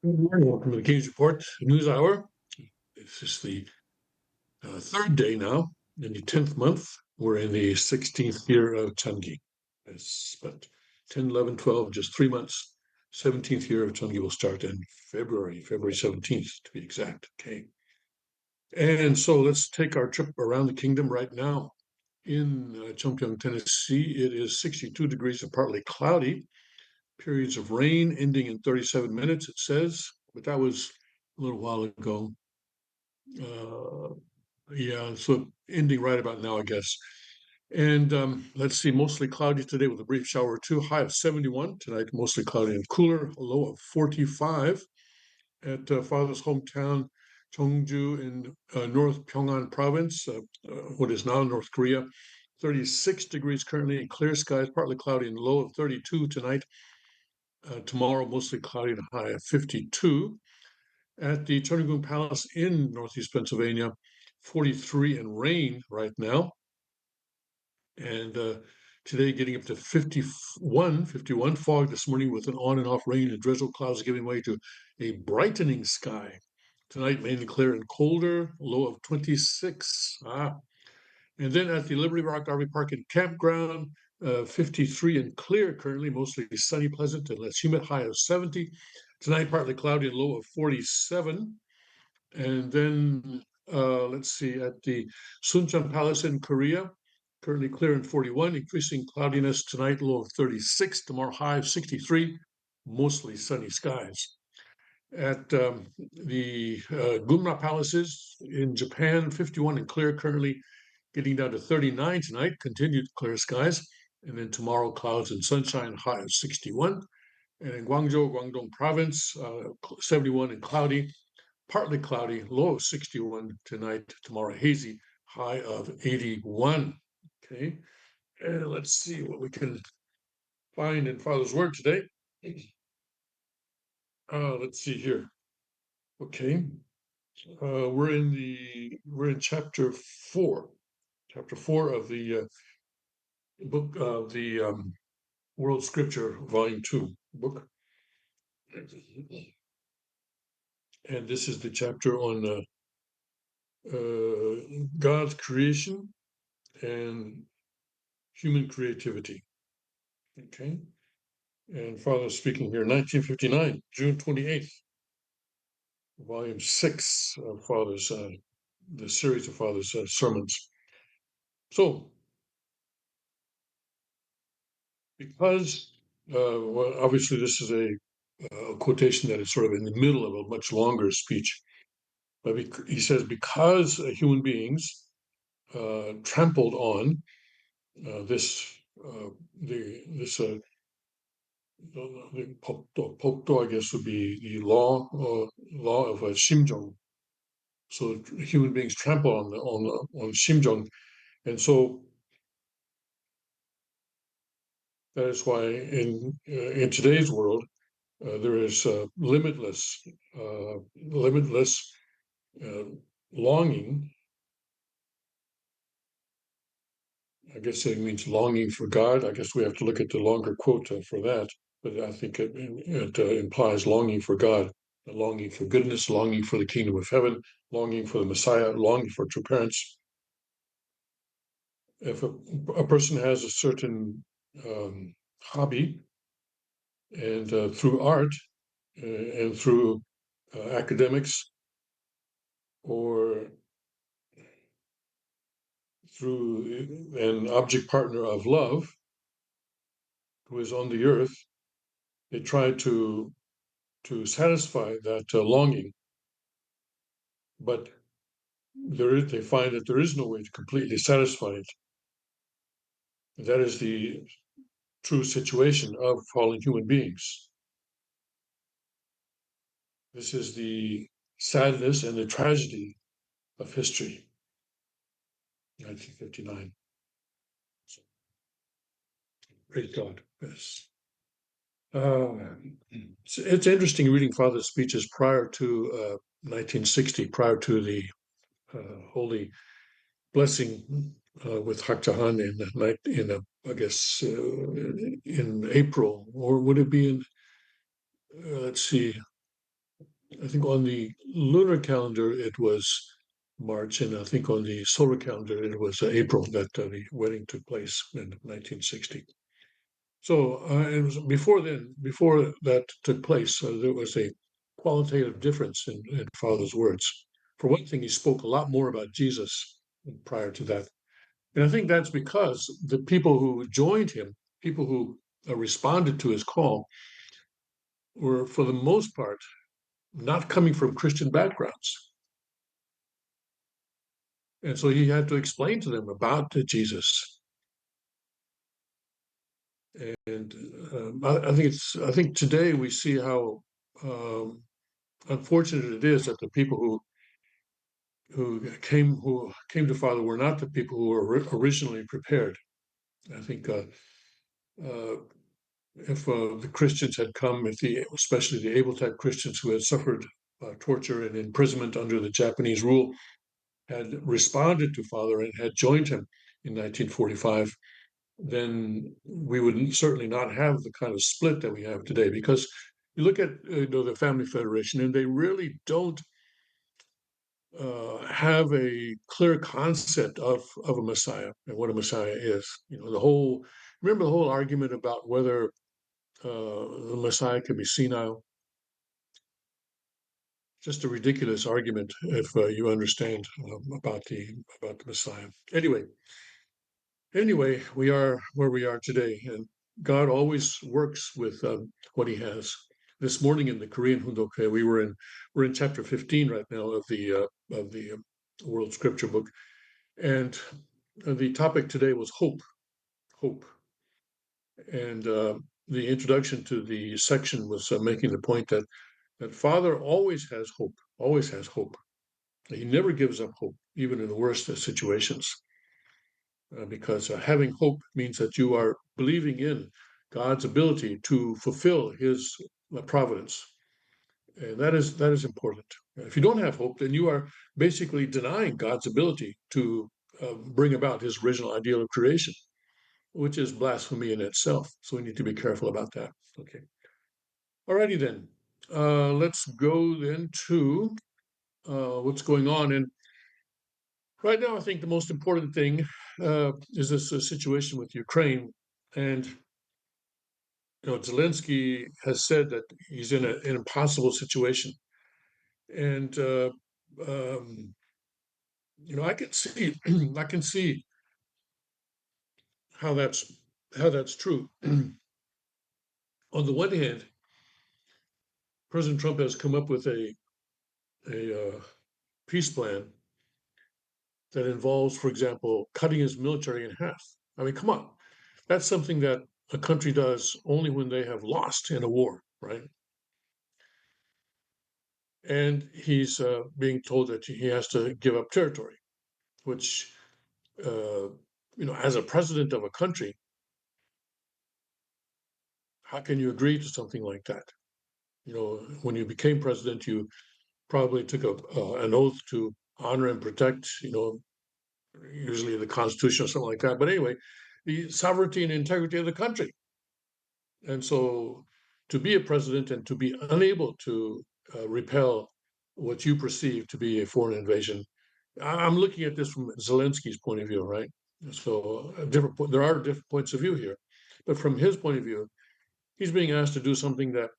Good morning. Welcome to the King's Report News Hour. This is the third day now in the 10th month. We're in the 16th year of Changi. It's but 10, 11, 12, just 3 months. 17th year of Changi will start in February 17th to be exact. Okay. And so let's take our trip around the kingdom right now. In Chongpyeong, Tennessee, it is 62 degrees and partly cloudy. Periods of rain ending in 37 minutes, it says, but that was a little while ago. Uh, yeah, so ending right about now, I guess. And let's see, mostly cloudy today with a brief shower or two. High of 71 tonight, mostly cloudy and cooler. A low of 45 at father's hometown, Cheongju in North Pyongan province, what is now North Korea. 36 degrees currently and clear skies, partly cloudy and low of 32 tonight. Tomorrow, mostly cloudy and high of 52. At the Cheonryung Palace in Northeast Pennsylvania, 43 and rain right now. And today getting up to 51 fog this morning with an on and off rain and drizzle, clouds giving way to a brightening sky. Tonight, mainly clear and colder, low of 26. And then at the Liberty Rock RV Park and Campground, 53 and clear currently, mostly sunny, pleasant, and less humid, high of 70. Tonight, partly cloudy and low of 47. And then let's see, at the Suncheon Palace in Korea, currently clear and 41, increasing cloudiness tonight, low of 36, tomorrow high of 63, mostly sunny skies. At the Gunma Palaces in Japan, 51 and clear currently, getting down to 39 tonight, continued clear skies. And then tomorrow, clouds and sunshine, high of 61. And in Guangzhou, Guangdong province, 71 and cloudy, partly cloudy, low of 61 tonight, tomorrow hazy, high of 81. Okay, and let's see what we can find in Father's Word today. Let's see here. Okay, we're in chapter four of the book of the World Scripture, Volume 2 book. And this is the chapter on God's creation and human creativity. Okay. And Father speaking here, 1959, June 28th, volume 6 of Father's, the series of Father's sermons. So, because, well, obviously this is a quotation that is sort of in the middle of a much longer speech, but he says, because human beings trampled on this, this the Pokdo, I guess, would be the law of Shimjong. So human beings trample on Shimjong, and so that is why in today's world there is limitless uh, longing. I guess it means longing for God. I guess we have to look at the longer quote for that, but I think it implies longing for God, a longing for goodness, longing for the kingdom of heaven, longing for the Messiah, longing for true parents. If a person has a certain hobby, and through art and through academics or through an object partner of love who is on the earth, they try to satisfy that longing, but they find that there is no way to completely satisfy it. That is the true situation of fallen human beings. This is the sadness and the tragedy of history. 1959. Praise God. Yes. It's interesting reading Father's speeches prior to 1960, prior to the holy blessing with Hak Jahan in the night, I guess in April, or would it be in? Let's see. I think on the lunar calendar it was March, and I think on the solar calendar it was April that the wedding took place in 1960. So it was before then, before that took place, there was a qualitative difference in Father's words. For one thing, he spoke a lot more about Jesus prior to that. And I think that's because the people who joined him, people who responded to his call, were for the most part not coming from Christian backgrounds. And so he had to explain to them about Jesus. And I think today we see how um, unfortunate it is that the people who came to Father were not the people who were originally prepared. I think uh, if the Christians had come, especially the able type Christians who had suffered torture and imprisonment under the Japanese rule, had responded to Father and had joined him in 1945, then we would certainly not have the kind of split that we have today. Because you look at the Family Federation, and they really don't have a clear concept of a Messiah and what a Messiah is. Remember the whole argument about whether the Messiah can be senile. Just a ridiculous argument if you understand about the Messiah. Anyway, we are where we are today, and God always works with what He has. This morning in the Korean Hundoke, we're in chapter 15 right now of the World Scripture Book, and the topic today was hope. Hope, and the introduction to the section was making the point that Father always has hope. Always has hope. He never gives up hope, even in the worst of situations, because having hope means that you are believing in God's ability to fulfill His providence, and that is important. If you don't have hope, then you are basically denying God's ability to bring about His original ideal of creation, which is blasphemy in itself. So we need to be careful about that. Okay. Alrighty then. Let's go then to what's going on. And right now, I think the most important thing is this situation with Ukraine. And Zelensky has said that he's in an impossible situation. And I can see, I can see how that's true. On the one hand, President Trump has come up with a peace plan that involves, for example, cutting his military in half. I mean, come on, that's something that a country does only when they have lost in a war, right? And he's being told that he has to give up territory, which, uh, as a president of a country, how can you agree to something like that? When you became president, you probably took an oath to honor and protect, usually the Constitution or something like that. But anyway, the sovereignty and integrity of the country. And so to be a president and to be unable to repel what you perceive to be a foreign invasion, I'm looking at this from Zelensky's point of view, right? So there are different points of view here, but from his point of view, he's being asked to do something that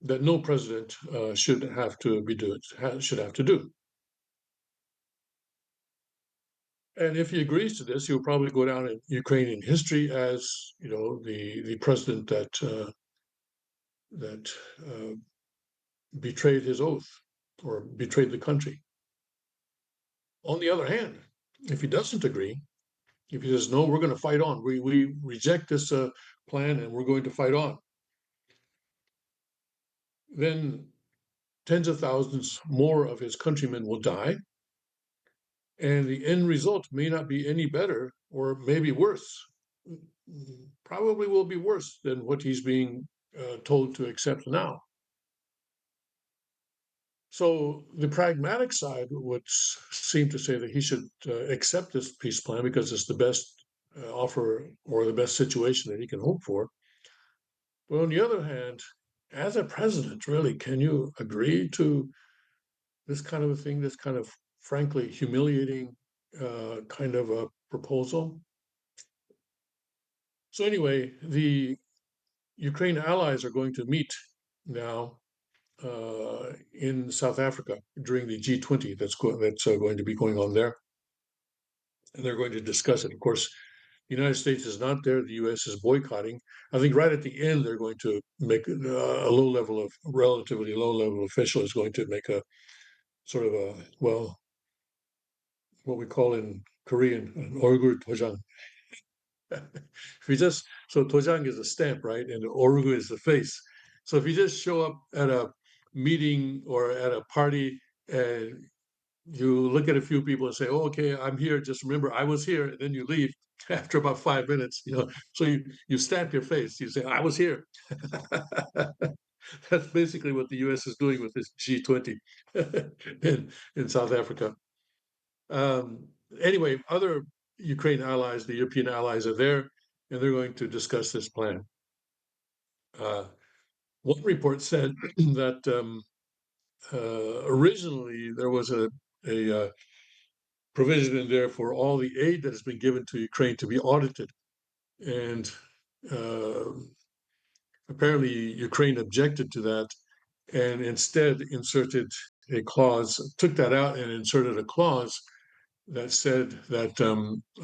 no president should have to do. And if he agrees to this, he'll probably go down in Ukrainian history as the president that betrayed his oath or betrayed the country. On the other hand, if he doesn't agree, if he says, no, we're going to fight on, we reject this plan and we're going to fight on, then tens of thousands more of his countrymen will die. And the end result may not be any better or maybe worse. Probably will be worse than what he's being told to accept now. So the pragmatic side would seem to say that he should accept this peace plan because it's the best offer or the best situation that he can hope for. But on the other hand, as a president, really, can you agree to this kind of a thing, this kind of frankly humiliating kind of a proposal. So anyway, the Ukraine allies are going to meet now in South Africa during the G20 that's going to be going on there, and they're going to discuss it. Of course, the United States is not there. The U.S. is boycotting. I think right at the end they're going to make a relatively low level official is going to make a sort of a well, what we call in Korean an 얼굴 도장. If you just so tojang is a stamp, right, and orugu is the face. So if you just show up at a meeting or at a party and you look at a few people and say, "Oh, okay, I'm here. Just remember, I was here." And then you leave after about 5 minutes. So you stamp your face. You say, "I was here." That's basically what the U.S. is doing with this G20 in South Africa. Um, anyway, other Ukraine allies, the European allies, are there, and they're going to discuss this plan. Uh, one report said that originally there was a provision in there for all the aid that has been given to Ukraine to be audited, and uh, apparently Ukraine objected to that, and instead inserted a clause, took that out, and inserted a clause that said that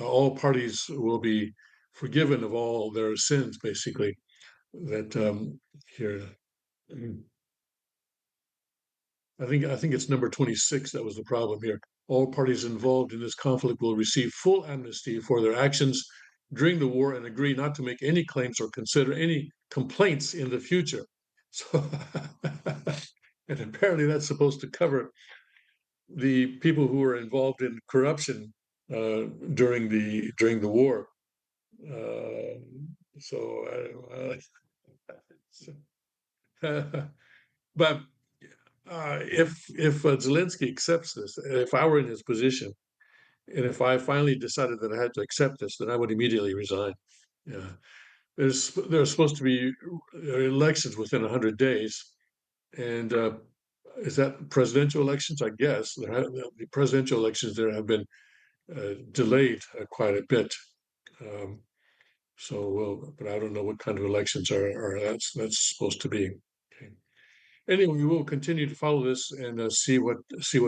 all parties will be forgiven of all their sins, basically. That here, I think it's number 26 that was the problem here. All parties involved in this conflict will receive full amnesty for their actions during the war and agree not to make any claims or consider any complaints in the future. So, and apparently that's supposed to cover the people who were involved in corruption during the war. Uh, so, but if Zelensky accepts this, if I were in his position, and if I finally decided that I had to accept this, then I would immediately resign. Yeah, there's supposed to be elections within 100 days, and is that presidential elections? I guess the presidential elections there have been delayed quite a bit. Um, but I don't know what kind of elections are that's supposed to be. Okay. Anyway, we will continue to follow this and see what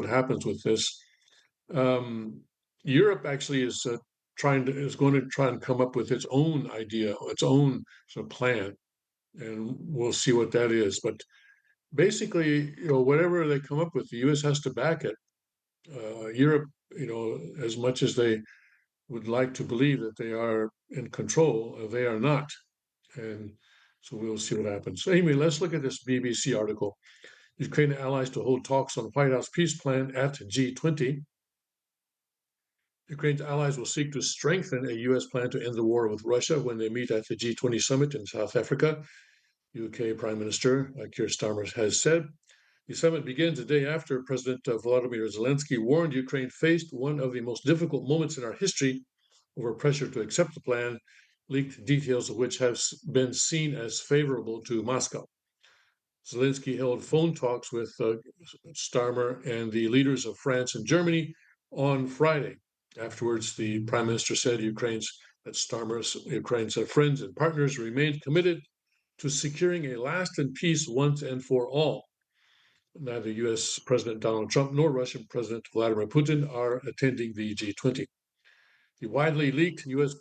happens with this. Um, Europe actually is going to try and come up with its own idea, its own sort of plan, and we'll see what that is. But basically, whatever they come up with, the U.S. has to back it. Europe, as much as they would like to believe that they are in control, they are not, and so we'll see what happens. So anyway, let's look at this BBC article. Ukrainian allies to hold talks on White House peace plan at G20. Ukraine's allies will seek to strengthen a U.S. plan to end the war with Russia when they meet at the G20 summit in South Africa. UK Prime Minister Keir Starmer has said. The summit begins a day after President Volodymyr Zelensky warned Ukraine faced one of the most difficult moments in our history over pressure to accept the plan, leaked details of which have been seen as favorable to Moscow. Zelensky held phone talks with Starmer and the leaders of France and Germany on Friday. Afterwards, the prime minister said Ukraine's friends and partners remained committed to securing a lasting peace once and for all. Neither U.S. President Donald Trump nor Russian President Vladimir Putin are attending the G20. The widely leaked U.S.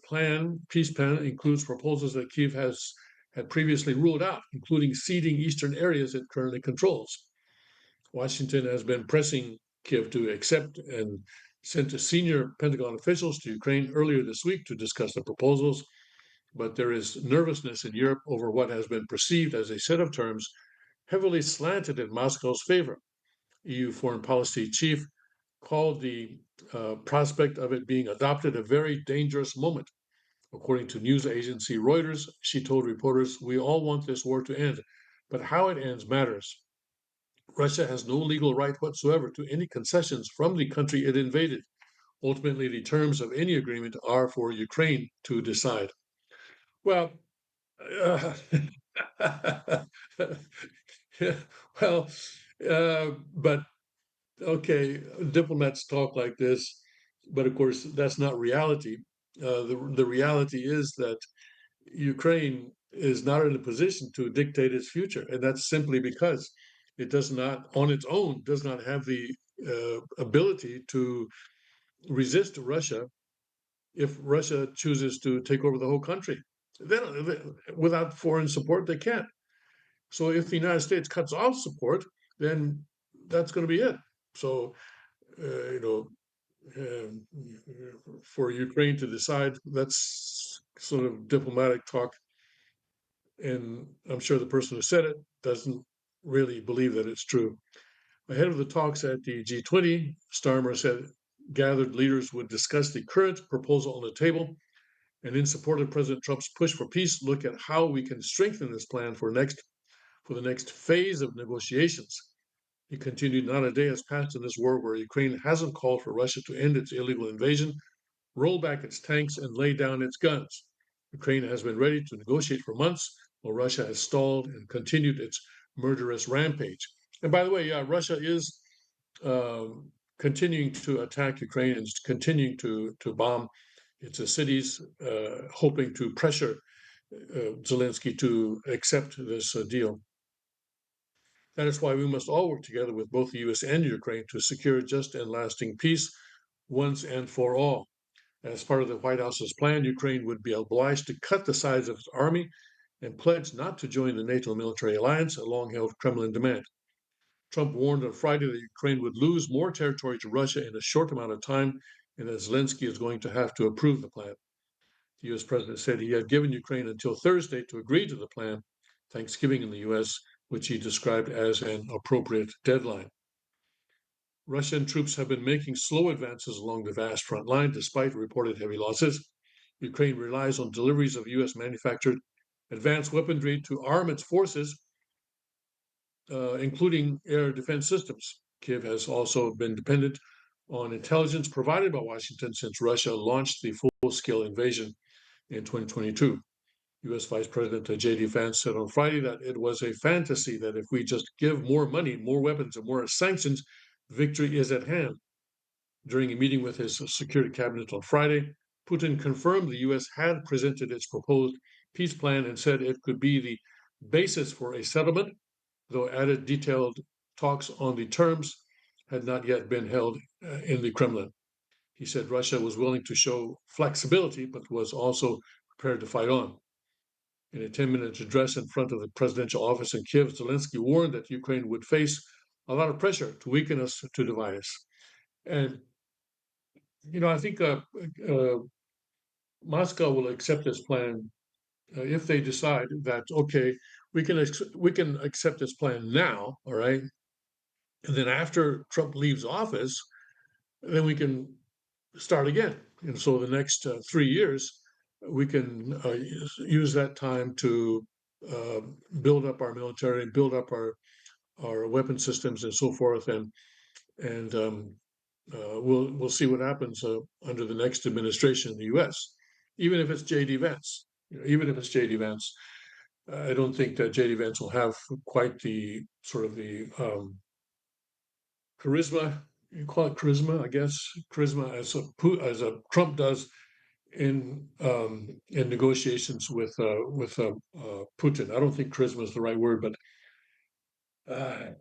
peace plan, includes proposals that Kyiv had previously ruled out, including ceding eastern areas it currently controls. Washington has been pressing Kyiv to accept and sent senior Pentagon officials to Ukraine earlier this week to discuss the proposals, but there is nervousness in Europe over what has been perceived as a set of terms heavily slanted in Moscow's favor. EU foreign policy chief called the prospect of it being adopted a very dangerous moment. According to news agency Reuters, she told reporters, "We all want this war to end, but how it ends matters. Russia has no legal right whatsoever to any concessions from the country it invaded. Ultimately, the terms of any agreement are for Ukraine to decide." Well, uh, well, but Okay, diplomats talk like this, but of course that's not reality. The reality is that Ukraine is not in a position to dictate its future, and that's simply because it does not, on its own, does not have the ability to resist Russia if Russia chooses to take over the whole country. Then, without foreign support, they can't. So, if the United States cuts off support, then that's going to be it. So, you know, for Ukraine to decide, that's sort of diplomatic talk. And I'm sure the person who said it doesn't really believe that it's true. Ahead of the talks at the G20, Starmer said gathered leaders would discuss the current proposal on the table and, in support of President Trump's push for peace, look at how we can strengthen this plan for the next phase of negotiations. He continued, not a day has passed in this war where Ukraine hasn't called for Russia to end its illegal invasion, roll back its tanks, and lay down its guns. Ukraine has been ready to negotiate for months, while Russia has stalled and continued its murderous rampage. And by the way, yeah, Russia is continuing to attack Ukraine and continuing to bomb its cities, hoping to pressure Zelensky to accept this deal. That is why we must all work together with both the US and Ukraine to secure just and lasting peace once and for all. As part of the White House's plan, Ukraine would be obliged to cut the size of its army and pledge not to join the NATO military alliance, a long held Kremlin demand. Trump warned on Friday that Ukraine would lose more territory to Russia in a short amount of time and that Zelensky is going to have to approve the plan. The US president said he had given Ukraine until Thursday to agree to the plan, Thanksgiving in the US, which he described as an appropriate deadline. Russian troops have been making slow advances along the vast front line despite reported heavy losses. Ukraine relies on deliveries of US manufactured advanced weaponry to arm its forces, including air defense systems. Kiev has also been dependent on intelligence provided by Washington since Russia launched the full scale invasion in 2022. US Vice President J.D. Vance said on Friday that it was a fantasy that if we just give more money, more weapons, and more sanctions, victory is at hand. During a meeting with his security cabinet on Friday, Putin confirmed the US had presented its proposed peace plan and said it could be the basis for a settlement, though added detailed talks on the terms had not yet been held in the Kremlin. He said Russia was willing to show flexibility, but was also prepared to fight on. In a 10-minute address in front of the presidential office in Kiev, Zelensky warned that Ukraine would face a lot of pressure to weaken us, to divide us. And, I think Moscow will accept this plan if they decide that, okay, we can accept this plan now, all right? And then after Trump leaves office, then we can start again. And so the next 3 years, we can use that time to uh, build up our military, build up our weapon systems, and so forth, and we'll see what happens under the next administration in the U.S. Even if it's J.D. Vance, even if it's J.D. Vance, I don't think that J.D. Vance will have quite the sort of the charisma. You call it charisma, I guess, charisma as a Trump does in negotiations with Putin. I don't think charisma is the right word, but uh,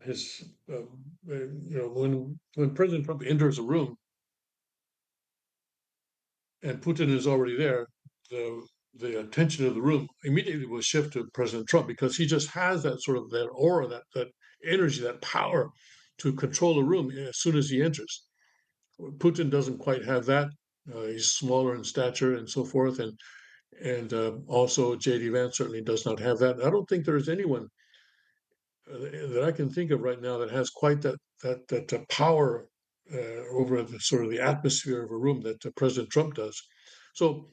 his when President Trump enters a room and Putin is already there, the attention of the room immediately will shift to President Trump because he just has that sort of that aura, that energy, that power to control a room as soon as he enters. Putin doesn't quite have that. He's smaller in stature and so forth, and also J.D. Vance certainly does not have that. I don't think there's anyone that I can think of right now that has quite that power over the sort of the atmosphere of a room that President Trump does. So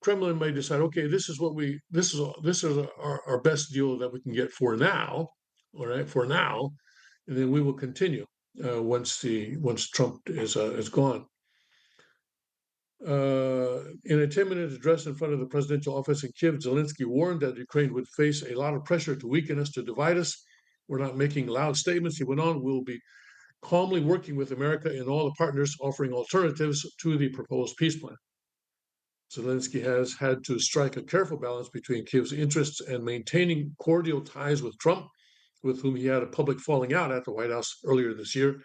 Kremlin may decide, okay, this is our best deal that we can get for now, all right, for now, and then we will continue once Trump is gone. In a 10-minute address in front of the presidential office in Kiev, Zelensky warned that Ukraine would face a lot of pressure to weaken us, to divide us. We're not making loud statements. He went on, we'll be calmly working with America and all the partners offering alternatives to the proposed peace plan. Zelensky has had to strike a careful balance between Kiev's interests and maintaining cordial ties with Trump, with whom he had a public falling out at the White House earlier this year,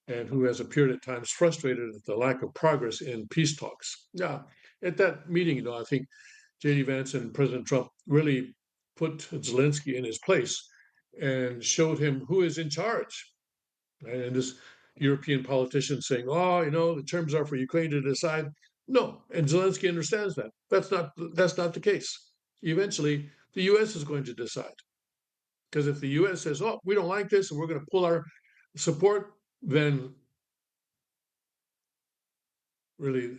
and who has appeared at times frustrated at the lack of progress in peace talks. Yeah, at that meeting, I think J.D. Vance and President Trump really put Zelensky in his place and showed him who is in charge. Right? And this European politician saying, "Oh, the terms are for Ukraine to decide." No, and Zelensky understands that. That's not the case. Eventually, the U.S. is going to decide because if the U.S. says, "Oh, we don't like this, and we're going to pull our support," then really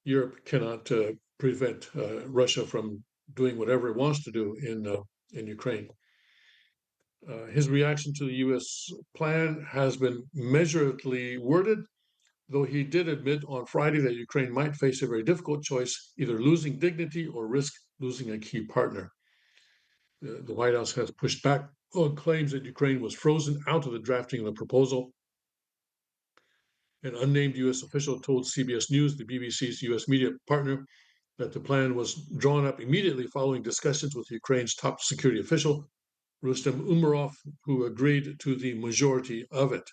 Europe cannot prevent Russia from doing whatever it wants to do in Ukraine. His reaction to the U.S. plan has been measuredly worded, though he did admit on Friday that Ukraine might face a very difficult choice, either losing dignity or risk losing a key partner. The White House has pushed back on claims that Ukraine was frozen out of the drafting of the proposal. An unnamed U.S. official told CBS News, the BBC's U.S. media partner, that the plan was drawn up immediately following discussions with Ukraine's top security official, Rustem Umerov, who agreed to the majority of it.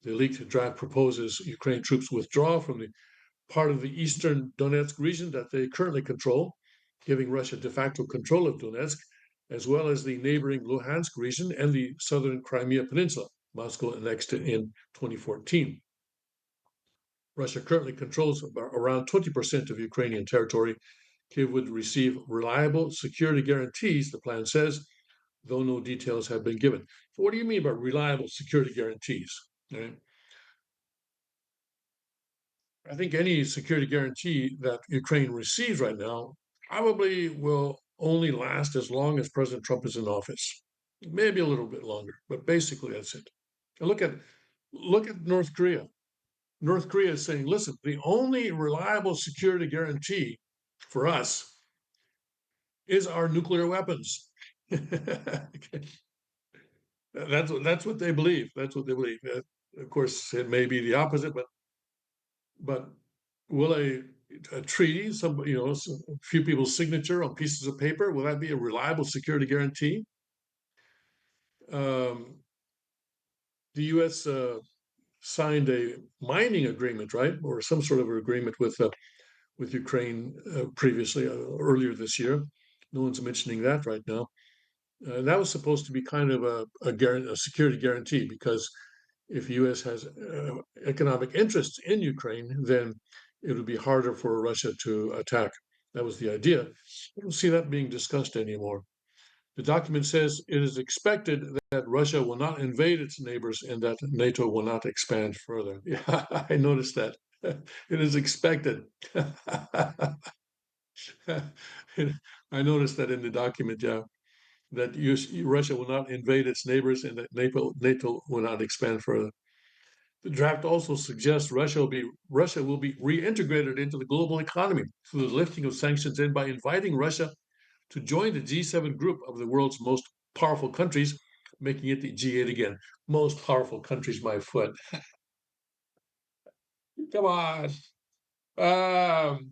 The leaked draft proposes Ukraine troops withdraw from the part of the eastern Donetsk region that they currently control, giving Russia de facto control of Donetsk, as well as the neighboring Luhansk region and the southern Crimea Peninsula. Moscow annexed it in 2014. Russia currently controls around 20% of Ukrainian territory. Kiev would receive reliable security guarantees, the plan says, though no details have been given. So, what do you mean by reliable security guarantees? Right? I think any security guarantee that Ukraine receives right now probably will only last as long as President Trump is in office, maybe a little bit longer, but basically that's it. And look at North Korea. North Korea is saying, listen, the only reliable security guarantee for us is our nuclear weapons. That's what they believe. That's what they believe. Of course, it may be the opposite, but will a treaty, a few people's signature on pieces of paper, will that be a reliable security guarantee? Um, the U.S. Signed a mining agreement, right, or some sort of agreement with Ukraine previously, earlier this year. No one's mentioning that right now. That was supposed to be kind of a security guarantee because if the U.S. has economic interests in Ukraine, then it would be harder for Russia to attack. That was the idea. I don't see that being discussed anymore. The document says it is expected that Russia will not invade its neighbors and that NATO will not expand further. Yeah, I noticed that. It is expected. I noticed that in the document, yeah, that Russia will not invade its neighbors and that NATO will not expand further. The draft also suggests Russia will be reintegrated into the global economy through the lifting of sanctions and by inviting Russia to join the G7 group of the world's most powerful countries, making it the G8 again. Most powerful countries, my foot. Come on. Um,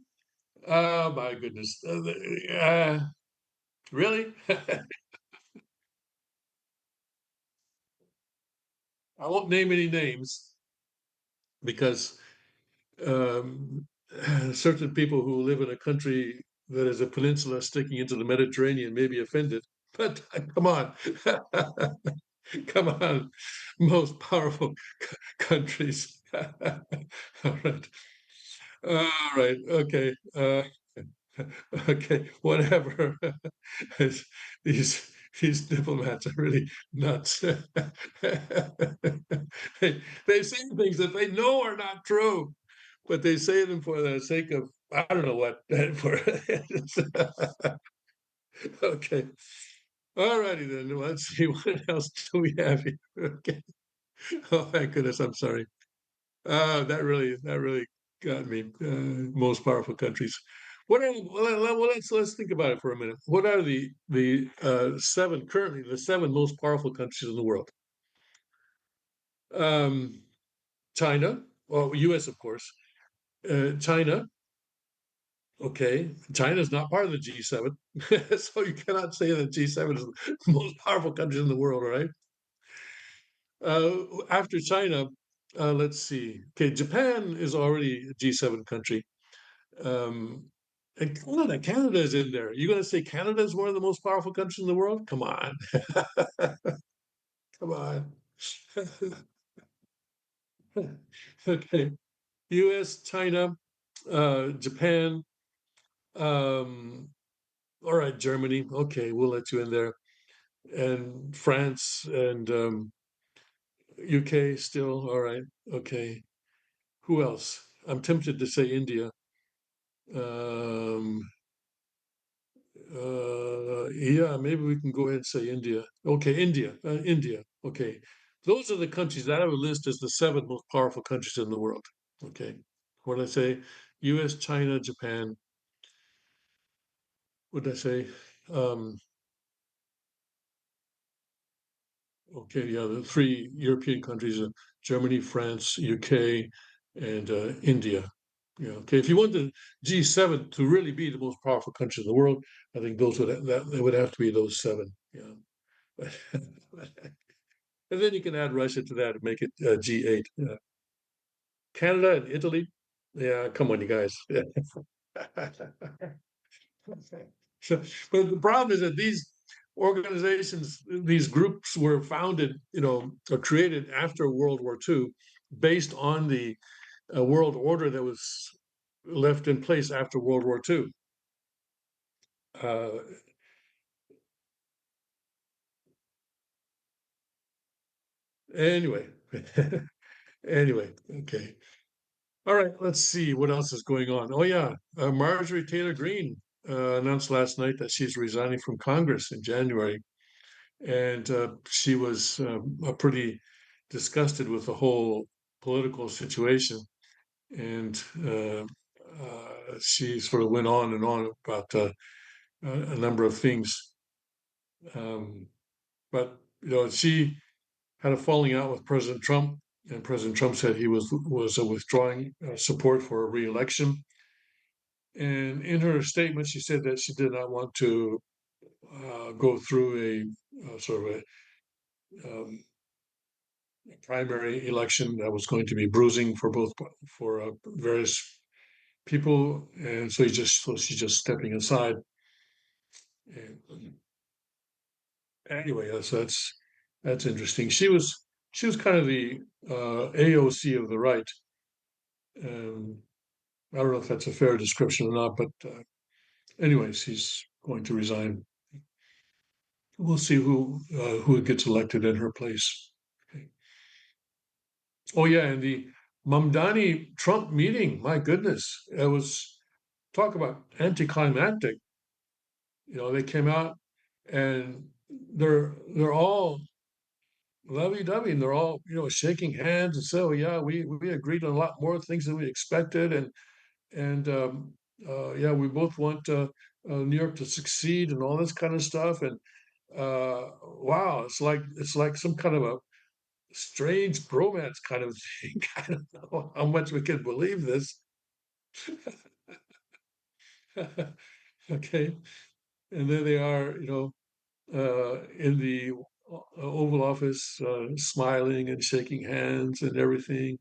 oh, my goodness. Really? I won't name any names because um, certain people who live in a country that is a peninsula sticking into the Mediterranean may be offended. But come on, come on, most powerful countries. All right, all right, okay, okay, whatever. these these diplomats are really nuts. they say things that they know are not true, but they say them for the sake of I don't know what. For okay, all righty then. Let's see what else do we have here. Okay. Oh my goodness, I'm sorry. That really got me. Most powerful countries. What are well, let's think about it for a minute. What are the seven most powerful countries in the world? Um, China, well, U.S. of course. China, okay. China's not part of the G7, so you cannot say that G7 is the most powerful country in the world, right? After China, let's see. Okay, Japan is already a G7 country. Um, and Canada is in there. You're going to say Canada is one of the most powerful countries in the world? Come on, come on. Okay, U.S., China, Japan. Um, all right, Germany. Okay, we'll let you in there, and France and UK still. All right. Okay. Who else? I'm tempted to say India. Um, yeah, maybe we can go ahead and say India. Okay, India. India. Okay. Those are the countries that I would list as the seven most powerful countries in the world. Okay. What did I say? US, China, Japan. What did I say? Um, okay, yeah, the three European countries are Germany, France, UK, and India. Yeah, okay. If you want the G7 to really be the most powerful country in the world, I think those would that it would have to be those seven. Yeah, and then you can add Russia to that and make it G8. Yeah. Canada and Italy. Yeah, come on, you guys. Yeah. So, but the problem is that these organizations, these groups were founded, or created after World War II, based on the world order that was left in place after World War II. Uh, anyway, anyway, okay. All right, let's see what else is going on. Oh yeah, Marjorie Taylor Greene announced last night that she's resigning from Congress in January, and she was pretty disgusted with the whole political situation, and she sort of went on and on about a number of things. Um, but she had a falling out with President Trump, and President Trump said he was withdrawing support for a reelection. And in her statement, she said that she did not want to go through a sort of a primary election that was going to be bruising for both for various people, and so she's just stepping aside. And anyway, that's interesting. She was kind of the AOC of the right. Um, I don't know if that's a fair description or not, but anyway, she's going to resign. We'll see who gets elected in her place. Okay. Oh yeah, and the Mamdani Trump meeting. My goodness, it was talk about anticlimactic. They came out and they're all lovey-dovey, and they're all shaking hands and say, "Oh yeah, we agreed on a lot more things than we expected," and yeah, we both want New York to succeed and all this kind of stuff. And wow, it's like some kind of a strange bromance kind of thing. I don't know how much we can believe this. Okay, and there they are, in the Oval Office, smiling and shaking hands and everything.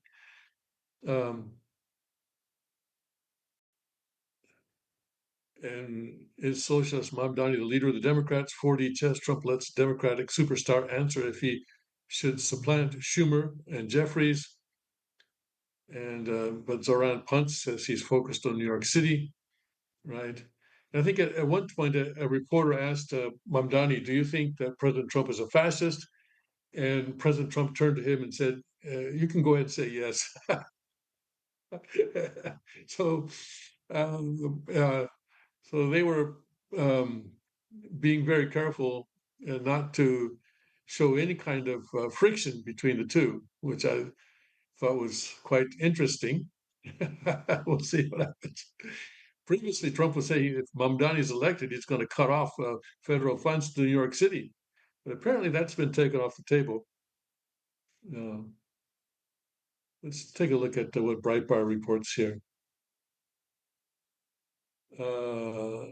Um, and is Socialist Mamdani the leader of the Democrats? 4D chess. Trump lets Democratic superstar answer if he should supplant Schumer and Jeffries. And but Zoran Punt says he's focused on New York City, right? And I think at one point a reporter asked Mamdani, "Do you think that President Trump is a fascist?" And President Trump turned to him and said, "You can go ahead and say yes." So, uh, so they were um, being very careful not to show any kind of friction between the two, which I thought was quite interesting. We'll see what happens. Previously, Trump was saying if Mamdani is elected, he's going to cut off federal funds to New York City. But apparently, that's been taken off the table. Uh, Let's take a look at what Breitbart reports here. Uh,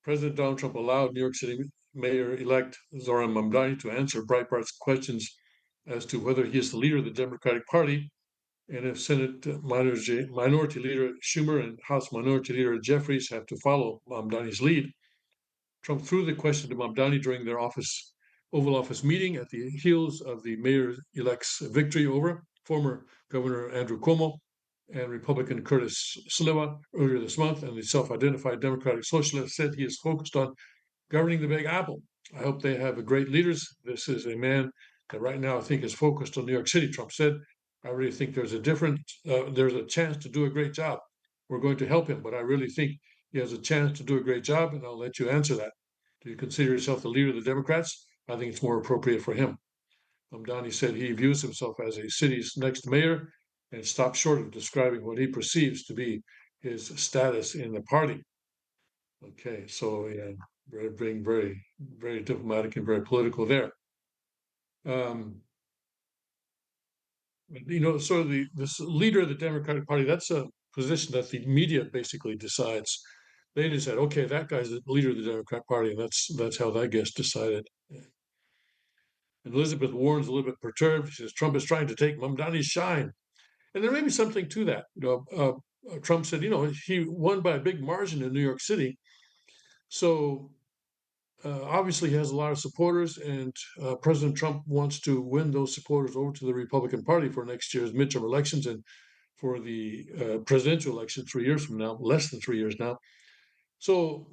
President Donald Trump allowed New York City Mayor-elect Zohran Mamdani to answer Breitbart's questions as to whether he is the leader of the Democratic Party and if Senate Minority Leader Schumer and House Minority Leader Jeffries have to follow Mamdani's lead. Trump threw the question to Mamdani during their Oval Office meeting at the heels of the mayor-elect's victory over former Governor Andrew Cuomo and Republican Curtis Sliwa earlier this month, and the self-identified Democratic Socialist said he is focused on governing the Big Apple. I hope they have great leaders. This is a man that right now I think is focused on New York City, Trump said. I really think there's a chance to do a great job. We're going to help him, but I really think he has a chance to do a great job, and I'll let you answer that. Do you consider yourself the leader of the Democrats? I think it's more appropriate for him. Mamdani said he views himself as a city's next mayor and stopped short of describing what he perceives to be his status in the party. Okay, so yeah, being very, very diplomatic and very political there. Um, so this leader of the Democratic Party, that's a position that the media basically decides. They decide, okay, that guy's the leader of the Democratic Party, and that's how that gets decided. And Elizabeth Warren's a little bit perturbed. She says Trump is trying to take Mamdani's shine, and there may be something to that. Trump said, he won by a big margin in New York City, so obviously he has a lot of supporters, and President Trump wants to win those supporters over to the Republican Party for next year's midterm elections and for the presidential election 3 years from now, less than 3 years now. So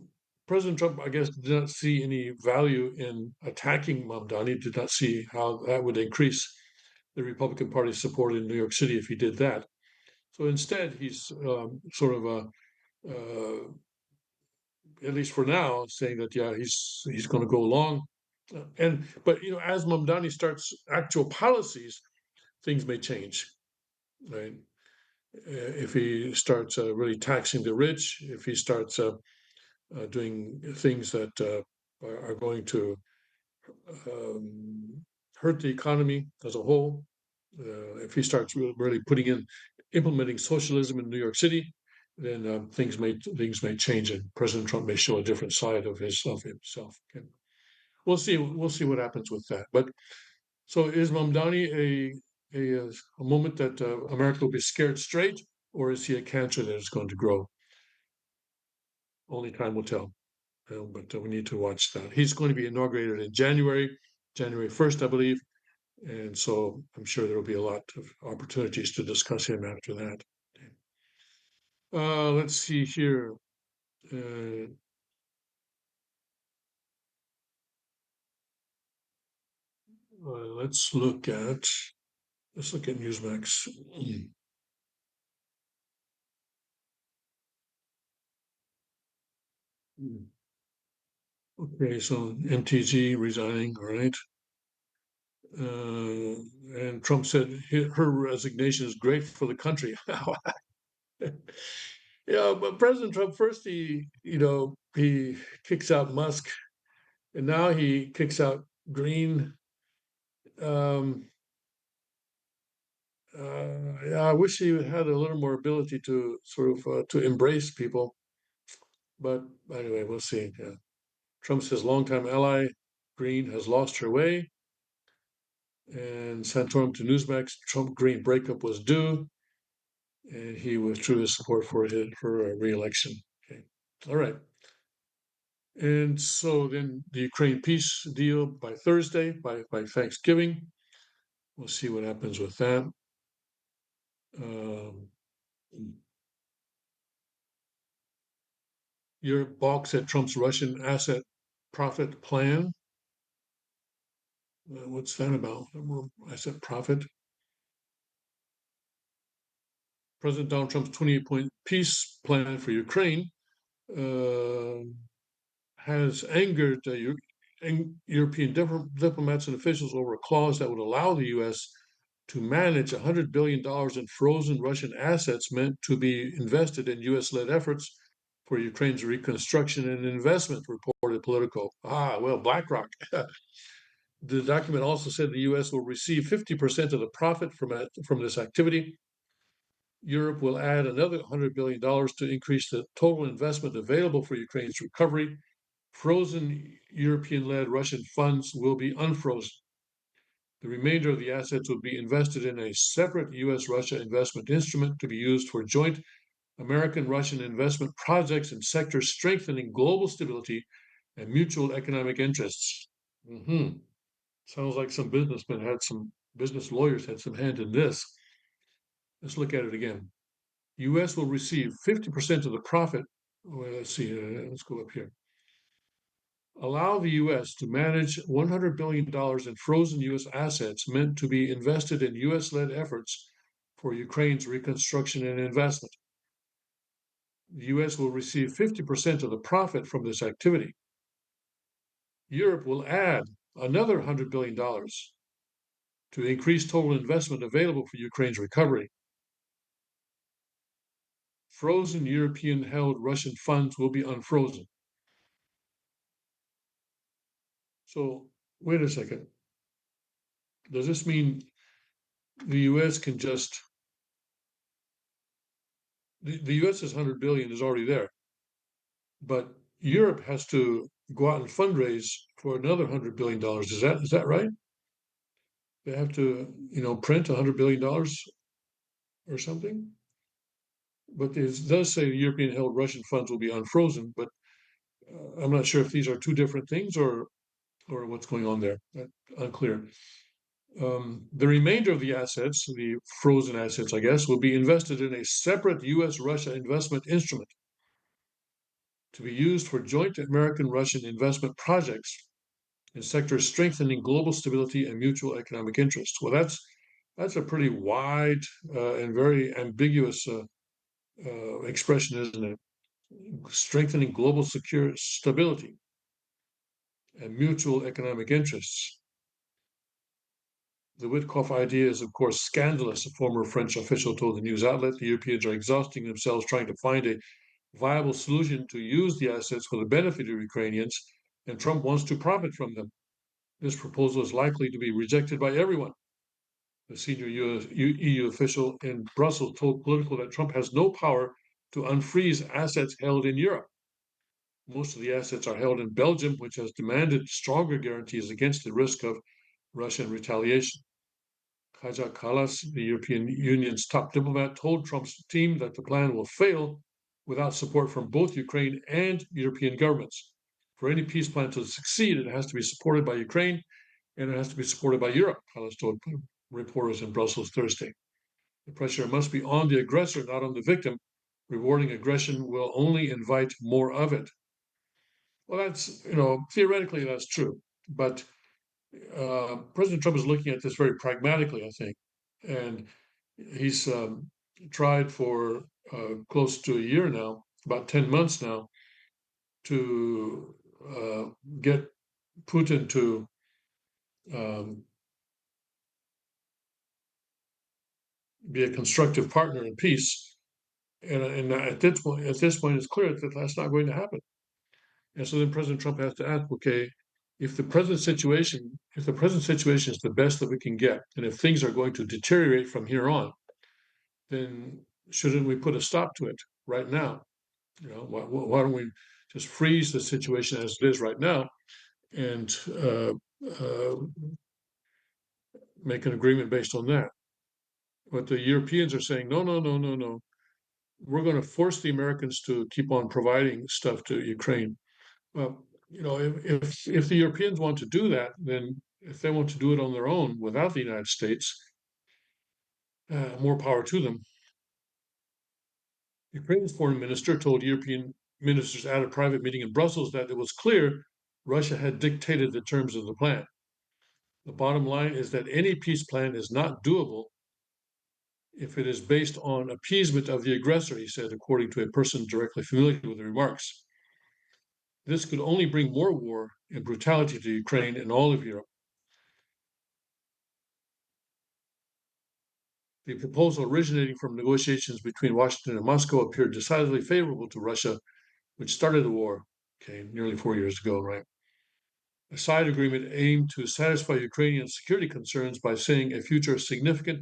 President Trump, I guess, did not see any value in attacking Mamdani, did not see how that would increase the Republican Party's support in New York City if he did that. So instead, he's sort of at least for now, saying that yeah, he's going to go along. But as Mamdani starts actual policies, things may change, right? If he starts really taxing the rich, if he starts doing things that are going to hurt the economy as a whole, if he starts really implementing socialism in New York City, then things may change, and President Trump may show a different side of himself. Okay. We'll see what happens with that. But so is Mamdani a moment that America will be scared straight, or is he a cancer that is going to grow? Only time will tell. But we need to watch that. He's going to be inaugurated in January 1st, I believe. And so I'm sure there will be a lot of opportunities to discuss him after that. Let's see here. Let's look at Newsmax. Okay, so MTG resigning, all right. And Trump said her resignation is great for the country. Yeah, but President Trump first he kicks out Musk, and now he kicks out Green. Um, yeah, I wish he had a little more ability to sort of to embrace people. But anyway, we'll see. Yeah. Trump says longtime ally Green has lost her way, and Santorum to Newsmax. Trump Green breakup was due, and he withdrew his support for re-election. Okay, all right. And so then the Ukraine peace deal by Thursday, by Thanksgiving. We'll see what happens with that. Um, Your balks at Trump's Russian asset profit plan. What's that about? Asset profit. President Donald Trump's 28-point peace plan for Ukraine uh, has angered European diplomats and officials over a clause that would allow the U.S. to manage $100 billion in frozen Russian assets meant to be invested in U.S.-led efforts for Ukraine's reconstruction and investment, reported Politico. Well, BlackRock. The document also said the US will receive 50% of the profit from this activity. Europe will add another $100 billion to increase the total investment available for Ukraine's recovery. Frozen European-led Russian funds will be unfrozen. The remainder of the assets will be invested in a separate US-Russia investment instrument to be used for joint American-Russian investment projects in sectors strengthening global stability and mutual economic interests. Mhm. Sounds like some business lawyers had some hand in this. Let's look at it again. U.S. will receive 50% of the profit. Well, let's see, let's go up here. Allow the U.S. to manage $100 billion in frozen U.S. assets meant to be invested in U.S.-led efforts for Ukraine's reconstruction and investment. The U.S. will receive 50% of the profit from this activity. Europe will add another $100 billion to increase total investment available for Ukraine's recovery. Frozen European-held Russian funds will be unfrozen. So wait a second. Does this mean the U.S. can just the U.S.'s 100 billion is already there, but Europe has to go out and fundraise for another $100 billion. Is that right? They have to print $100 billion or something. But it does say the European-held Russian funds will be unfrozen. But I'm not sure if these are two different things or what's going on there. Unclear. The remainder of the assets, the frozen assets, I guess, will be invested in a separate U.S.-Russia investment instrument to be used for joint American-Russian investment projects in sectors strengthening global stability and mutual economic interests. Well, that's a pretty wide and very ambiguous expression, isn't it? Strengthening global stability and mutual economic interests. The Witkoff idea is, of course, scandalous, a former French official told the news outlet. The Europeans are exhausting themselves trying to find a viable solution to use the assets for the benefit of Ukrainians, and Trump wants to profit from them. This proposal is likely to be rejected by everyone. The senior EU official in Brussels told Politico that Trump has no power to unfreeze assets held in Europe. Most of the assets are held in Belgium, which has demanded stronger guarantees against the risk of Russian retaliation. Kaja Kallas, the European Union's top diplomat, told Trump's team that the plan will fail without support from both Ukraine and European governments. For any peace plan to succeed, it has to be supported by Ukraine and it has to be supported by Europe, Kallas told reporters in Brussels Thursday. The pressure must be on the aggressor, not on the victim. Rewarding aggression will only invite more of it. Well, that's, theoretically that's true, but President Trump is looking at this very pragmatically, I think, and he's tried for close to a year now, about 10 months now, to get Putin to be a constructive partner in peace. And at this point, it's clear that that's not going to happen. And so then President Trump has to ask, okay, if the present situation is the best that we can get, and if things are going to deteriorate from here on, then shouldn't we put a stop to it right now? Why don't we just freeze the situation as it is right now and make an agreement based on that? But the Europeans are saying, no, no, no, no, no. We're going to force the Americans to keep on providing stuff to Ukraine. Well, if the Europeans want to do that, then if they want to do it on their own without the United States, more power to them. Ukraine's foreign minister told European ministers at a private meeting in Brussels that it was clear Russia had dictated the terms of the plan. The bottom line is that any peace plan is not doable if it is based on appeasement of the aggressor, he said, according to a person directly familiar with the remarks. This could only bring more war and brutality to Ukraine and all of Europe. The proposal originating from negotiations between Washington and Moscow appeared decidedly favorable to Russia, which started the war, nearly 4 years ago, right? A side agreement aimed to satisfy Ukrainian security concerns by saying a future significant,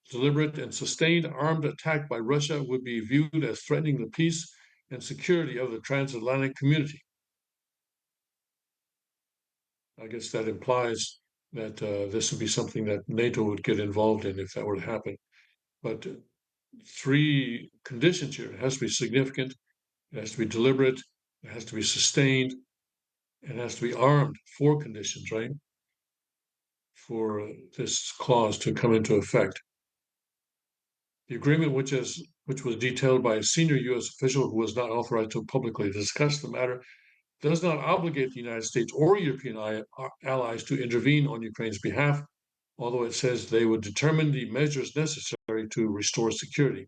deliberate, and sustained armed attack by Russia would be viewed as threatening the peace and security of the transatlantic community. I guess that implies that this would be something that NATO would get involved in if that were to happen. But three conditions here: it has to be significant, it has to be deliberate, it has to be sustained, and it has to be armed. Four conditions, right? For this clause to come into effect. The agreement, which was detailed by a senior U.S. official who was not authorized to publicly discuss the matter, does not obligate the United States or European allies to intervene on Ukraine's behalf, although it says they would determine the measures necessary to restore security.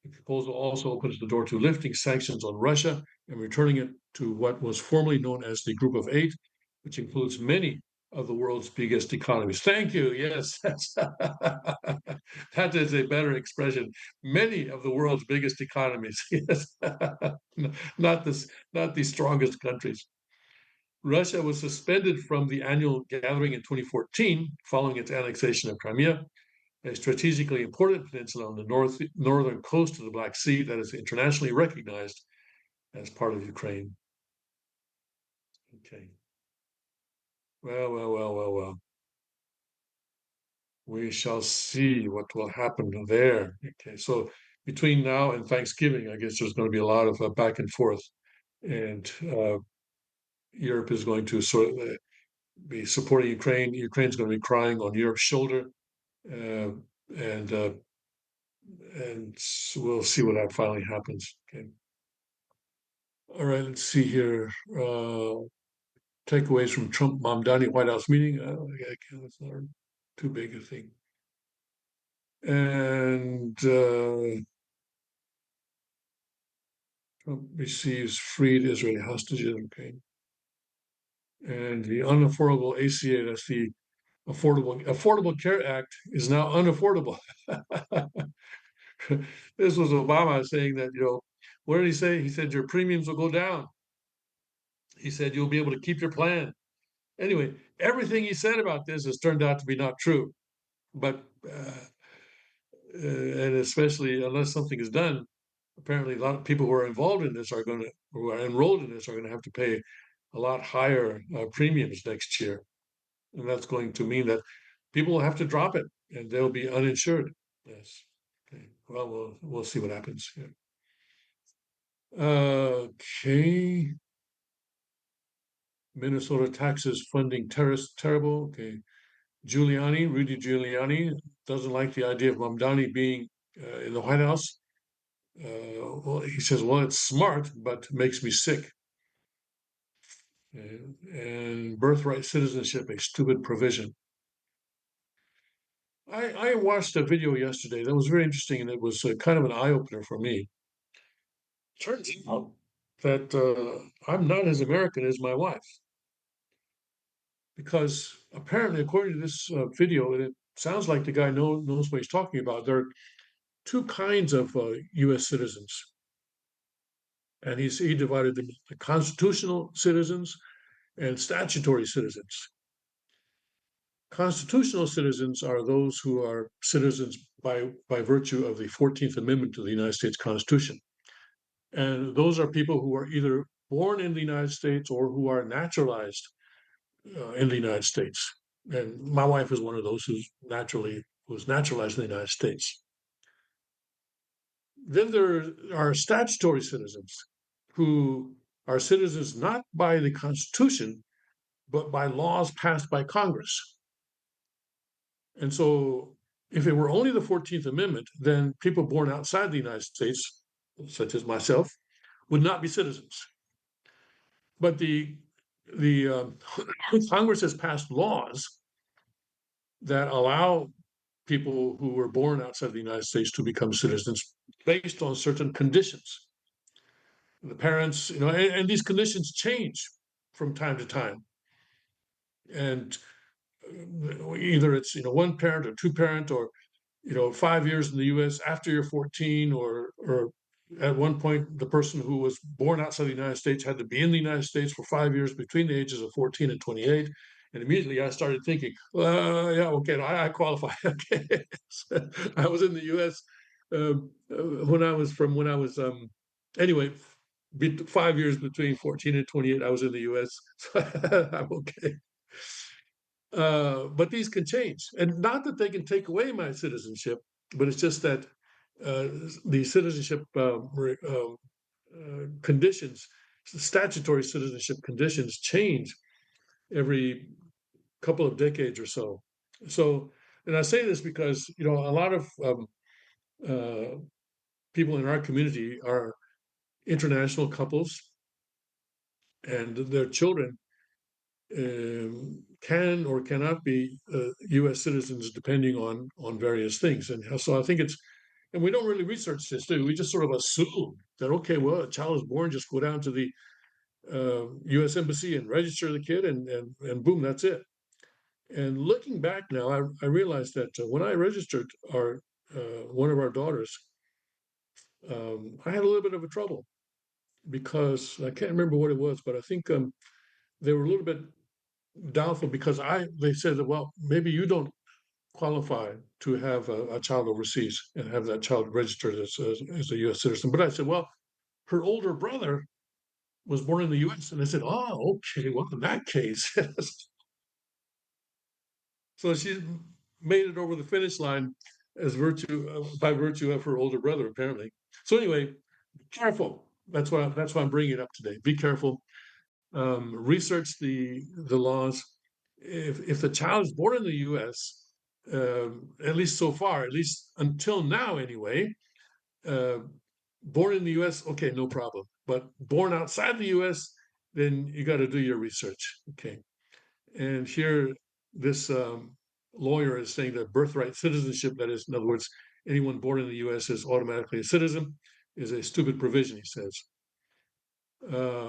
The proposal also opens the door to lifting sanctions on Russia and returning it to what was formerly known as the Group of Eight, which includes many of the world's biggest economies. Thank you. Yes, that is a better expression. Many of the world's biggest economies. Yes, not this, not the strongest countries. Russia was suspended from the annual gathering in 2014 following its annexation of Crimea, a strategically important peninsula on the northern coast of the Black Sea that is internationally recognized as part of Ukraine. Okay. Well. We shall see what will happen there. Okay, so between now and Thanksgiving, I guess there's going to be a lot of back and forth, and Europe is going to sort of be supporting Ukraine. Ukraine's going to be crying on Europe's shoulder, uh, and uh, and we'll see what that finally happens. Okay. All right, let's see here. Takeaways from Trump Mamdani White House meeting. That's not too big a thing. And Trump receives freed Israeli hostages. Okay. And the unaffordable ACA, that's the Affordable Care Act, is now unaffordable. This was Obama saying that, what did he say? He said, your premiums will go down. He said, you'll be able to keep your plan. Anyway, everything he said about this has turned out to be not true. But, and especially unless something is done, apparently a lot of people who are involved in this who are enrolled in this are going to have to pay a lot higher premiums next year. And that's going to mean that people will have to drop it and they'll be uninsured. Yes. Okay. Well, we'll see what happens. Yeah. Okay. Minnesota taxes funding terrorists terrible. Okay. Rudy Giuliani, doesn't like the idea of Mamdani being in the White House. Well, he says, well, it's smart, but makes me sick. And birthright citizenship, a stupid provision. I watched a video yesterday that was very interesting, and it was kind of an eye opener for me. Turns out that I'm not as American as my wife, because apparently, according to this video, and it sounds like the guy knows what he's talking about. There are two kinds of U.S. citizens, and he divided them into constitutional citizens and statutory citizens. Constitutional citizens are those who are citizens by virtue of the 14th Amendment to the United States Constitution. And those are people who are either born in the United States or who are naturalized in the United States. And my wife is one of those who was naturalized in the United States. Then there are statutory citizens who are citizens not by the Constitution, but by laws passed by Congress. And so, if it were only the 14th Amendment, then people born outside the United States, such as myself, would not be citizens. But the Congress has passed laws that allow people who were born outside the United States to become citizens based on certain conditions. The parents, and these conditions change from time to time. And either it's one parent or two parent, or 5 years in the U.S. after you're 14, or at one point, the person who was born outside the United States had to be in the United States for 5 years between the ages of 14 and 28. And immediately I started thinking, well, yeah, okay, I qualify. Okay. So I was in the US when I was, anyway, 5 years between 14 and 28, I was in the US. So I'm okay. But these can change. And not that they can take away my citizenship, but it's just that uh, the citizenship conditions, statutory citizenship conditions change every couple of decades or so. So, and I say this because, a lot of uh, people in our community are international couples, and their children can or cannot be U.S. citizens depending on various things. And so I think and we don't really research this, do we? We just sort of assume that, okay, well, a child is born, just go down to the U.S. Embassy and register the kid, and boom, that's it. And looking back now, I realized that when I registered our one of our daughters, I had a little bit of a trouble because I can't remember what it was, but I think they were a little bit doubtful because they said that, well, maybe you don't qualify to have a child overseas and have that child registered as a U.S. citizen. But I said, well, her older brother was born in the U.S. And I said, oh, okay, well, in that case. So she made it over the finish line by virtue of her older brother, apparently. So anyway, careful. That's why I'm bringing it up today. Be careful. Research the laws. If the child is born in the U.S., at least so far, at least until now, anyway, uh, born in the U.S., okay, no problem. But born outside the U.S., then you got to do your research. Okay, and here this lawyer is saying that birthright citizenship, that is, in other words, anyone born in the U.S. is automatically a citizen, is a stupid provision. He says.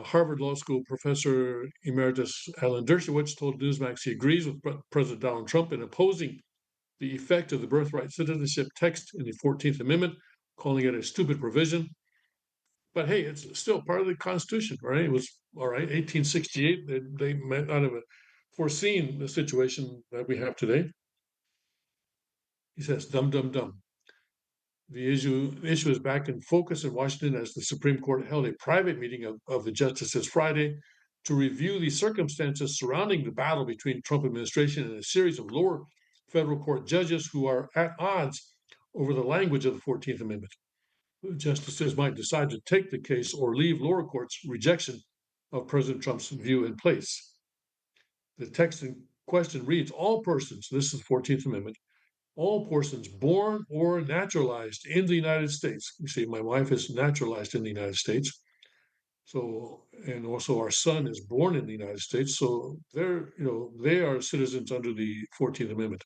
Harvard Law School professor emeritus Alan Dershowitz told Newsmax he agrees with President Donald Trump in opposing the effect of the birthright citizenship text in the 14th Amendment, calling it a stupid provision. But hey, it's still part of the Constitution, right? It was all right. 1868, they might not have foreseen the situation that we have today. He says, "Dum dum dum." The issue is back in focus in Washington as the Supreme Court held a private meeting of the justices Friday to review the circumstances surrounding the battle between Trump administration and a series of lower federal court judges who are at odds over the language of the 14th Amendment. The justices might decide to take the case or leave lower courts' rejection of President Trump's view in place. The text in question reads, all persons, this is the 14th Amendment, all persons born or naturalized in the United States. You see, my wife is naturalized in the United States. So, and also our son is born in the United States. So they are citizens under the 14th Amendment,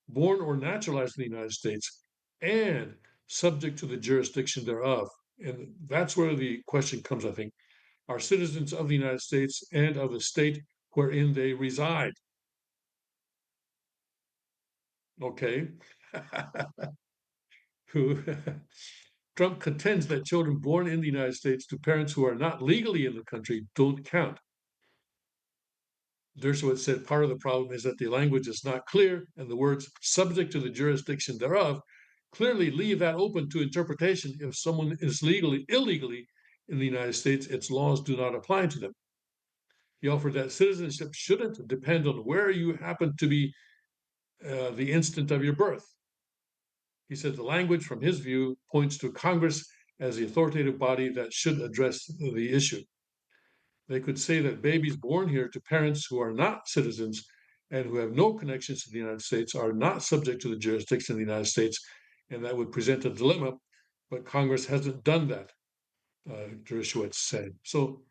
born or naturalized in the United States and subject to the jurisdiction thereof. And that's where the question comes, I think, are citizens of the United States and of the state wherein they reside. Okay. Who Trump contends that children born in the United States to parents who are not legally in the country don't count. Dershowitz said part of the problem is that the language is not clear and the words subject to the jurisdiction thereof clearly leave that open to interpretation. If someone is illegally in the United States, its laws do not apply to them. He offered that citizenship shouldn't depend on where you happen to be the instant of your birth. He said the language, from his view, points to Congress as the authoritative body that should address the issue. They could say that babies born here to parents who are not citizens and who have no connections to the United States are not subject to the jurisdiction of the United States, and that would present a dilemma. But Congress hasn't done that, Dershowitz said. So,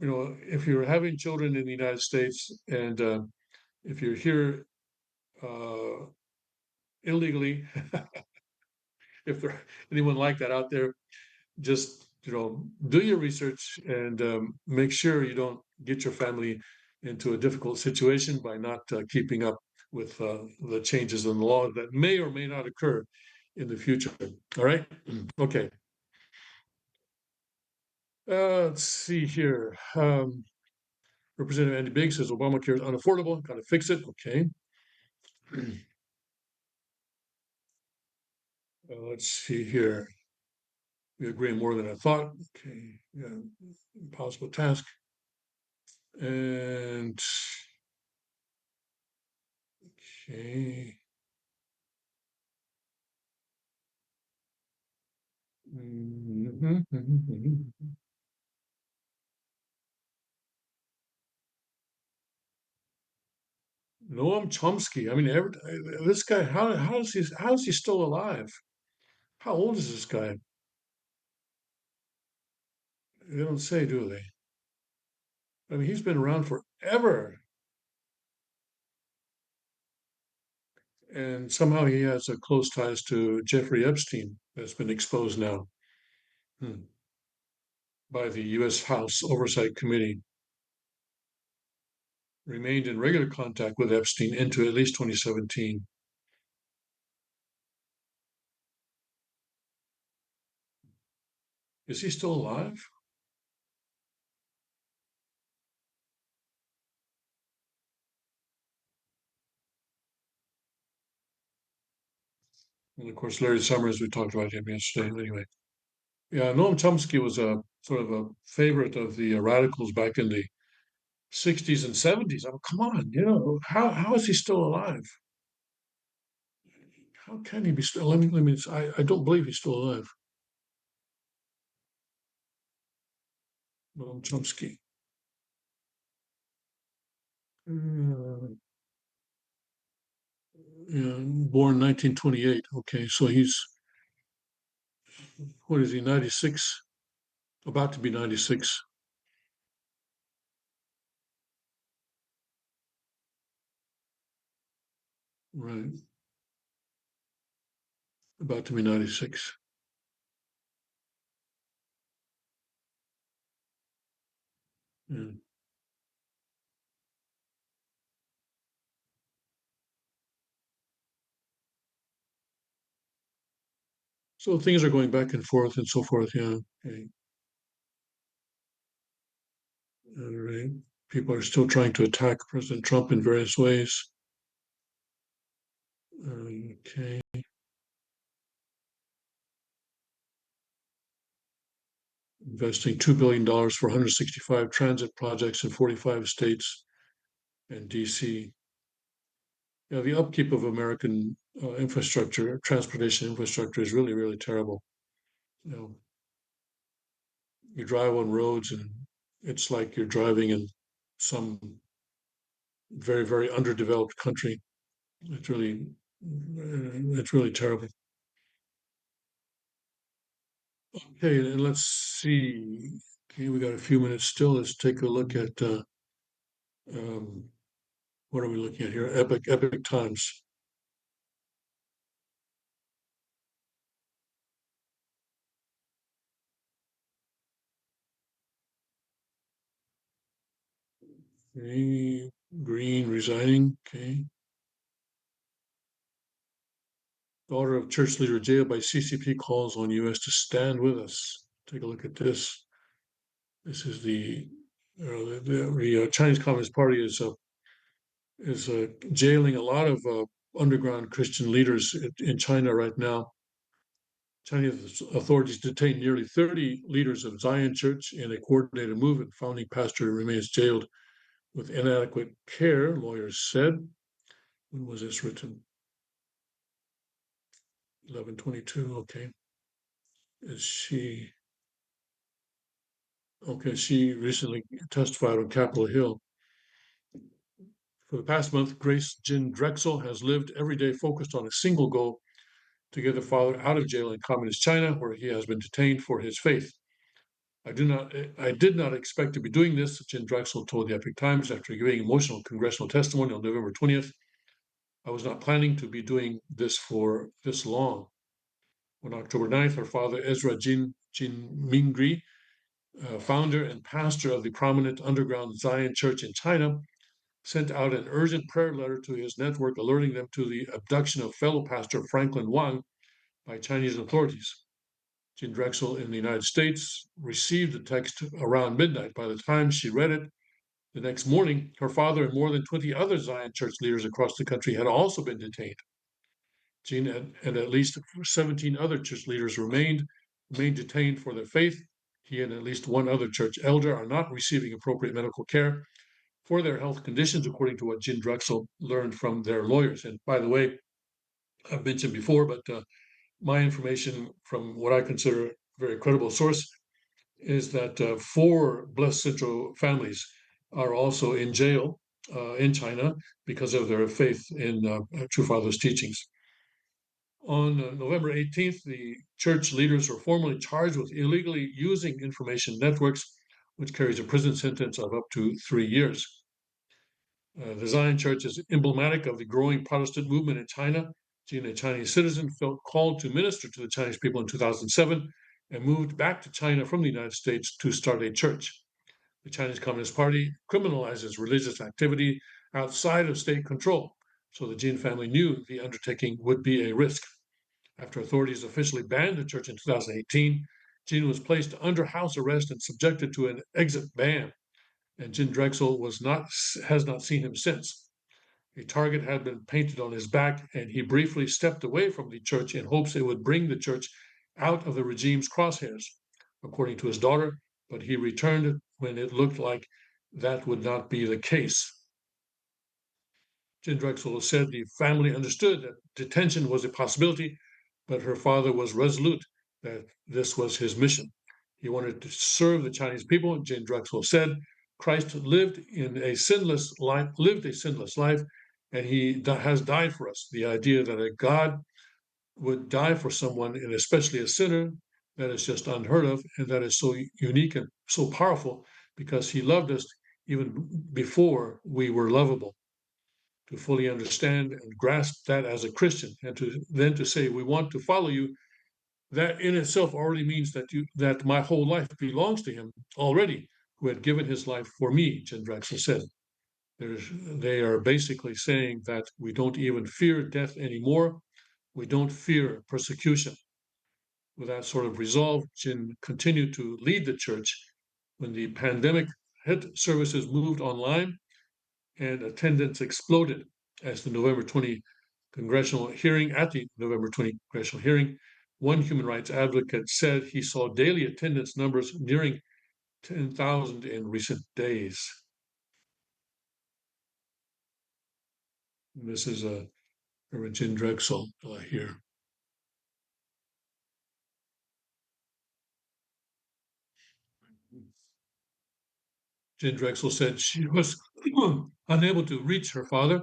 if you're having children in the United States and if you're here illegally, if there anyone like that out there, just do your research and make sure you don't get your family into a difficult situation by not keeping up with the changes in the law that may or may not occur in the future. All right. Okay. Let's see here. Representative Andy Biggs says Obamacare is unaffordable. Got to fix it. Okay. Let's see here. We agree more than I thought. Okay. Yeah. Impossible task. And okay. Mhm, mhm, mhm. Noam Chomsky. I mean, this guy. How is he still alive? How old is this guy? They don't say, do they? I mean, he's been around forever, and somehow he has a close ties to Jeffrey Epstein that's been exposed now by the U.S. House Oversight Committee. Remained in regular contact with Epstein into at least 2017. Is he still alive? And of course, Larry Summers, we talked about him yesterday. Anyway, yeah, Noam Chomsky was a sort of a favorite of the radicals back in the 60s and 70s. I mean, come on, how is he still alive? How can he be still? I don't believe he's still alive. Noam Chomsky. Uh, yeah, born 1928. Okay, so he's, what is he, 96? About to be 96. Right, about to be 96. Yeah. So things are going back and forth and so forth. Yeah. Okay. All right. People are still trying to attack President Trump in various ways. Okay. Investing $2 billion for 165 transit projects in 45 states and DC. Yeah, the upkeep of American infrastructure, transportation infrastructure, is really, really terrible. You know, you drive on roads and it's like you're driving in some very, very underdeveloped country. It's really, it's really terrible. Okay, and let's see. Okay, we got a few minutes still. Let's take a look at um, what are we looking at here? Epic Times. Okay, Green resigning. Okay, daughter of church leader jailed by CCP calls on U.S. to stand with us. Take a look at this. This is the Chinese Communist Party is jailing a lot of underground Christian leaders in China right now. Chinese authorities detained nearly 30 leaders of Zion Church in a coordinated move, and founding pastor remains jailed with inadequate care, lawyers said. When was this written? 11/22. Okay. Is she okay? She recently testified on Capitol Hill. For the past month, Grace Jin Drexel has lived every day focused on a single goal: to get the father out of jail in communist China, where he has been detained for his faith. I did not expect to be doing this, Jim Drexel told the Epoch Times after giving emotional congressional testimony on November 20th. I was not planning to be doing this for this long. On October 9th, her father, Ezra Jin Mingri, founder and pastor of the prominent underground Zion Church in China, sent out an urgent prayer letter to his network alerting them to the abduction of fellow pastor Franklin Wang by Chinese authorities. Jean Drexel in the United States received the text around midnight. By the time she read it the next morning, her father and more than 20 other Zion Church leaders across the country had also been detained. Jean and at least 17 other church leaders remained detained for their faith. He and at least one other church elder are not receiving appropriate medical care for their health conditions, according to what Jean Drexel learned from their lawyers. And by the way, I've mentioned before, but my information from what I consider a very credible source is that 4 Blessed Central families are also in jail in China because of their faith in True Father's teachings. On November 18th, the church leaders were formally charged with illegally using information networks, which carries a prison sentence of up to 3 years. The Zion Church is emblematic of the growing Protestant movement in China. Jean, a Chinese citizen, felt called to minister to the Chinese people in 2007 and moved back to China from the United States to start a church. The Chinese Communist Party criminalizes religious activity outside of state control, so the Jean family knew the undertaking would be a risk. After authorities officially banned the church in 2018, Jean was placed under house arrest and subjected to an exit ban, and Jean Drexel has not seen him since. A target had been painted on his back, and he briefly stepped away from the church in hopes it would bring the church out of the regime's crosshairs, according to his daughter, but he returned when it looked like that would not be the case. Jean Drexel said the family understood that detention was a possibility, but her father was resolute that this was his mission. He wanted to serve the Chinese people. Jean Drexel said, Christ lived a sinless life, and he has died for us. The idea that a God would die for someone, and especially a sinner, that is just unheard of, and that is so unique and so powerful because he loved us even before we were lovable. To fully understand and grasp that as a Christian, and to say we want to follow you, that in itself already means that my whole life belongs to him already, who had given his life for me, Jean Drexel said. They are basically saying that we don't even fear death anymore. We don't fear persecution. With that sort of resolve, Jin continued to lead the church when the pandemic hit. Services moved online and attendance exploded as the November 20 congressional hearing. At the November 20 congressional hearing, one human rights advocate said he saw daily attendance numbers nearing 10,000 in recent days. This is Reverend Jin Drexel here. Jin Drexel said she was unable to reach her father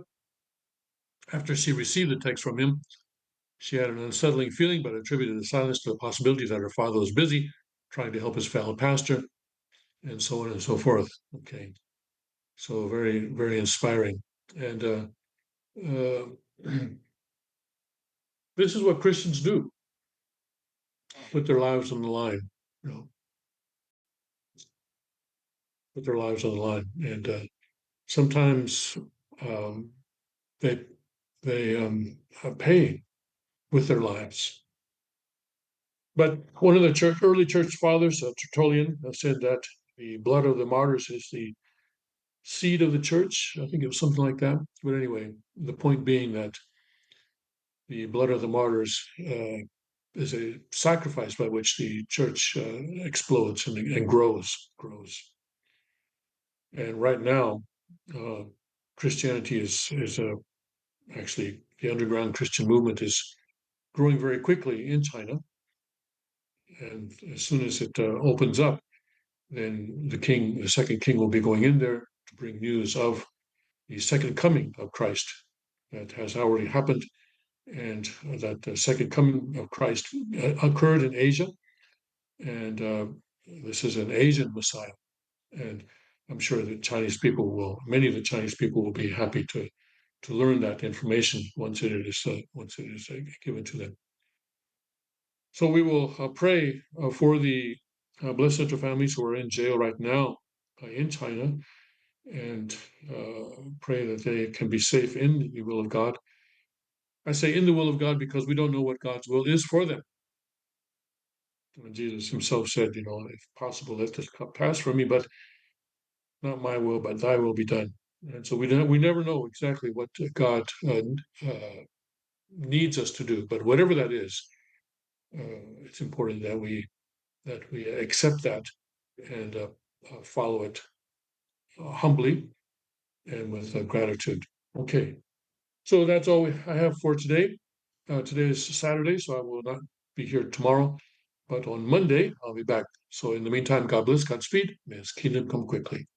after she received the text from him. She had an unsettling feeling, but attributed the silence to the possibility that her father was busy trying to help his fellow pastor, and so on and so forth. Okay, so very, very inspiring. And uh, this is what Christians do: put their lives on the line. You know, put their lives on the line, and sometimes um, they pay with their lives. But one of the early church fathers, Tertullian, said that the blood of the martyrs is the seed of the church. I think it was something like that. But anyway, the point being that the blood of the martyrs is a sacrifice by which the church explodes and grows. And right now, uh, Christianity is actually the underground Christian movement is growing very quickly in China. And as soon as it opens up, then the second king, will be going in there to bring news of the second coming of Christ that has already happened, and that the second coming of Christ occurred in Asia, and this is an Asian Messiah, and I'm sure many of the Chinese people will be happy to learn that information once it is given to them. So we will pray for the Blessed Central families who are in jail right now in China, and pray that they can be safe in the will of God. I say in the will of God because we don't know what God's will is for them. When Jesus himself said, if possible, let this cup pass from me, but not my will, but thy will be done. And so we never know exactly what God needs us to do, but whatever that is, it's important that we accept that and follow it humbly and with gratitude. Okay, so that's all I have for today. Today is Saturday, so I will not be here tomorrow, but on Monday I'll be back. So in the meantime, God bless, Godspeed, may His kingdom come quickly.